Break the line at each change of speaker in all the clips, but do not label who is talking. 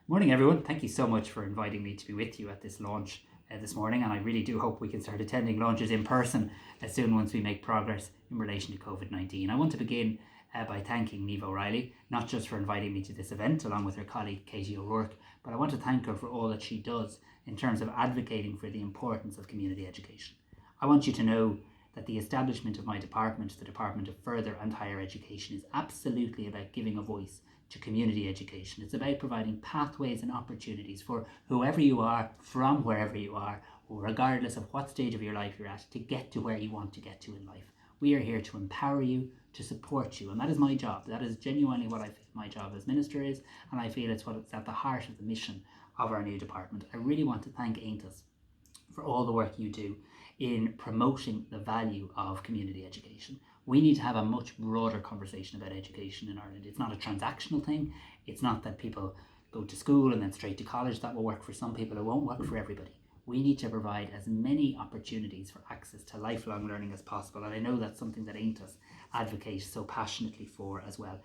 Morning everyone, thank you so much for inviting me to be with you at this launch this morning, and I really do hope we can start attending launches in person as soon once we make progress in relation to COVID-19. I want to begin by thanking Niamh O'Reilly, not just for inviting me to this event along with her colleague Katie O'Rourke, but I want to thank her for all that she does in terms of advocating for the importance of community education. I want you to know that the establishment of my department, the Department of Further and Higher Education, is absolutely about giving a voice to community education. It's about providing pathways and opportunities for whoever you are, from wherever you are, or regardless of what stage of your life you're at, to get to where you want to get to in life. We are here to empower you, to support you, and that is my job. That is genuinely what I feel my job as Minister is, and I feel it's what's at the heart of the mission of our new department. I really want to thank AONTAS for all the work you do in promoting the value of community education. We need to have a much broader conversation about education in Ireland. It's not a transactional thing. It's not that people go to school and then straight to college. That will work for some people. It won't work for everybody. We need to provide as many opportunities for access to lifelong learning as possible. And I know that's something that AONTAS advocates so passionately for as well.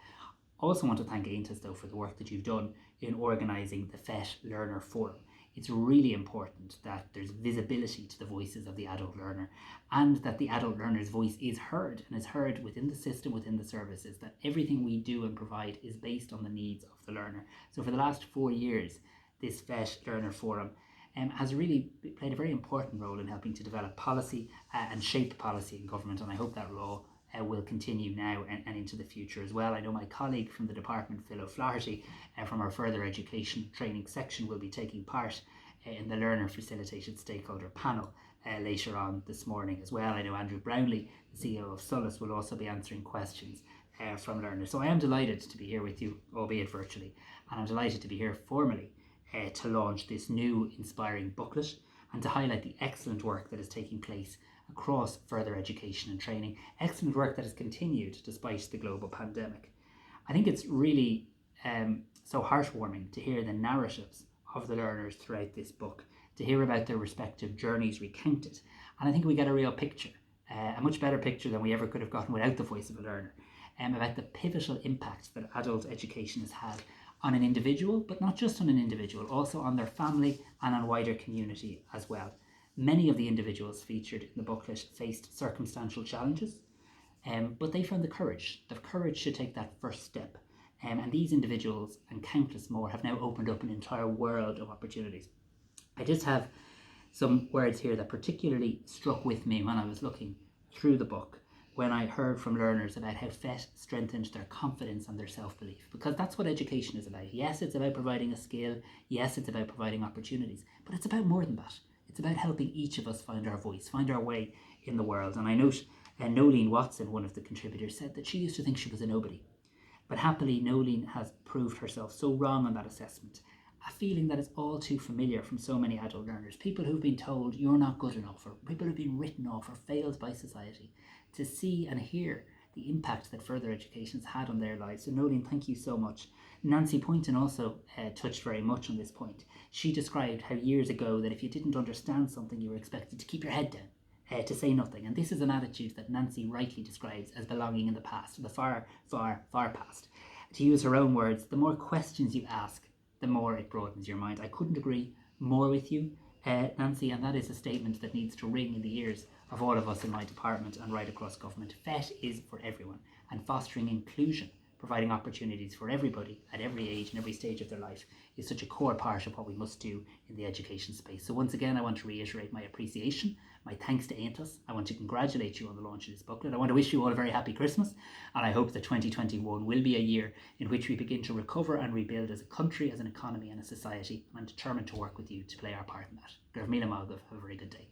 I also want to thank AONTAS though for the work that you've done in organising the FET Learner Forum. It's really important that there's visibility to the voices of the adult learner, and that the adult learner's voice is heard, and is heard within the system, within the services, that everything we do and provide is based on the needs of the learner. So for the last 4 years, this FET Learner Forum has really played a very important role in helping to develop policy and shape policy in government, and I hope that role will continue now and into the future as well. I know my colleague from the department, Phil O'Flaherty, from our further education training section, will be taking part in the Learner Facilitated Stakeholder panel later on this morning as well. I know Andrew Brownlee, the CEO of Sullus, will also be answering questions from learners. So I am delighted to be here with you, albeit virtually, and I'm delighted to be here formally to launch this new inspiring booklet and to highlight the excellent work that is taking place across further education and training, excellent work that has continued despite the global pandemic. I think it's really so heartwarming to hear the narratives of the learners throughout this book, to hear about their respective journeys recounted, and I think we get a real picture, a much better picture than we ever could have gotten without the voice of a learner, about the pivotal impact that adult education has had on an individual, but not just on an individual, also on their family and on wider community as well. Many of the individuals featured in the booklet faced circumstantial challenges, but they found the courage to take that first step. And these individuals and countless more have now opened up an entire world of opportunities. I just have some words here that particularly struck with me when I was looking through the book, when I heard from learners about how FET strengthened their confidence and their self-belief, because that's what education is about. Yes, it's about providing a skill. Yes, it's about providing opportunities, but it's about more than that. It's about helping each of us find our voice, find our way in the world. And I note Nolene Watson, one of the contributors, said that she used to think she was a nobody. But happily, Nolene has proved herself so wrong on that assessment, a feeling that is all too familiar from so many adult learners, people who've been told you're not good enough, or people who've been written off or failed by society, to see and hear the impact that further education has had on their lives. So Nolene, thank you so much. Nancy Poynton also touched very much on this point. She described how years ago that if you didn't understand something, you were expected to keep your head down, to say nothing. And this is an attitude that Nancy rightly describes as belonging in the past, the far, far, far past. To use her own words, the more questions you ask, the more it broadens your mind. I couldn't agree more with you, Nancy, and that is a statement that needs to ring in the ears of all of us in my department and right across government. FET is for everyone, and fostering inclusion, providing opportunities for everybody at every age and every stage of their life, is such a core part of what we must do in the education space. So once again, I want to reiterate my appreciation, my thanks to AONTAS. I want to congratulate you on the launch of this booklet. I want to wish you all a very happy Christmas, and I hope that 2021 will be a year in which we begin to recover and rebuild as a country, as an economy and a society. I'm determined to work with you to play our part in that. Have a very good day.